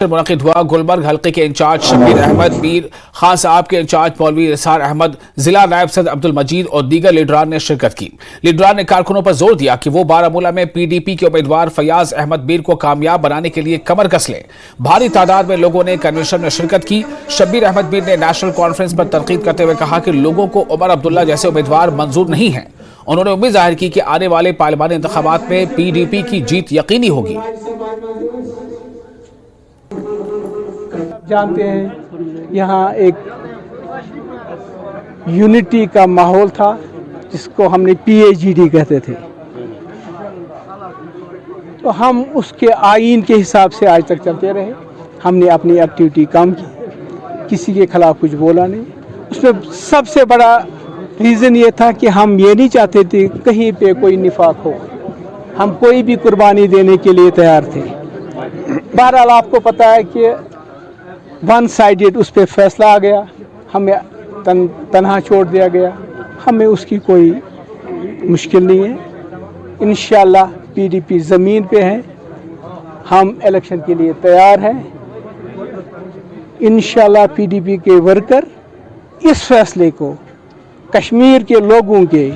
منعقد ہوا۔ گلبرگ حلقے کے انچارج شبیر احمد میر، خان صاحب کے انچارج مولوی نثار احمد، ضلع نائب صدر عبد المجید اور دیگر لیڈران نے شرکت کی۔ لیڈران نے کارکنوں پر زور دیا کہ وہ بارہمولہ میں پی ڈی پی کے امیدوار فیاض احمد میر کو کامیاب بنانے کے لیے کمر کس لیں۔ بھاری تعداد میں لوگوں نے کنونشن میں شرکت کی۔ شبیر احمد میر نے نیشنل کانفرنس پر تنقید کرتے ہوئے کہا کہ لوگوں کو عمر عبداللہ جیسے امیدوار منظور نہیں ہیں۔ انہوں نے امید ظاہر کی کہ آنے والے پارلیمانی انتخابات میں پی ڈی پی کی جیت یقینی ہوگی۔ جانتے ہیں یہاں ایک یونٹی کا ماحول تھا جس کو ہم نے پی اے جی ڈی کہتے تھے، تو ہم اس کے آئین کے حساب سے آج تک چلتے رہے۔ ہم نے اپنی ایکٹیویٹی کم کی، کسی کے خلاف کچھ بولا نہیں۔ اس میں سب سے بڑا ریزن یہ تھا کہ ہم یہ نہیں چاہتے تھے کہیں پہ کوئی نفاق ہو، ہم کوئی بھی قربانی دینے کے لیے تیار تھے۔ بہرحال آپ کو پتہ ہے کہ ون سائیڈڈ اس پہ فیصلہ آ گیا، ہمیں تنہا چھوڑ دیا گیا۔ ہمیں اس کی کوئی مشکل نہیں ہے، انشاءاللہ پی ڈی پی زمین پہ ہے، ہم الیکشن کے لیے تیار ہیں۔ انشاءاللہ پی ڈی پی کے ورکر اس فیصلے کو کشمیر کے لوگوں کے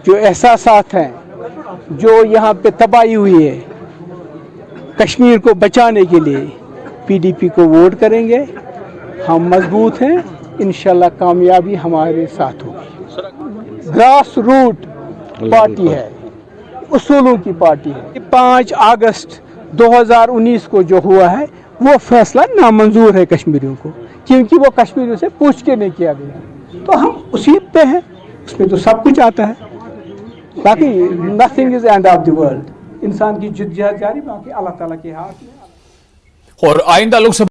جو احساسات ہیں، جو یہاں پہ تباہی ہوئی ہے، کشمیر کو بچانے کے لیے پی ڈی پی کو ووٹ کریں گے۔ ہم مضبوط ہیں، انشاءاللہ کامیابی ہمارے ساتھ ہوگی۔ گراس روٹ پارٹی ہے، اصولوں کی پارٹی ہے۔ 5 اگست 2019 کو جو ہوا ہے وہ فیصلہ نامنظور ہے کشمیریوں کو، کیونکہ وہ کشمیریوں سے پوچھ کے نہیں کیا گیا۔ تو ہم اسی پہ ہیں، اس میں تو سب کچھ آتا ہے۔ باقی nothing is and of the world, انسان کی جدوجہد جاری، باقی اللہ تعالیٰ کے ہاتھ میں۔ اور آئندہ لوک سبھا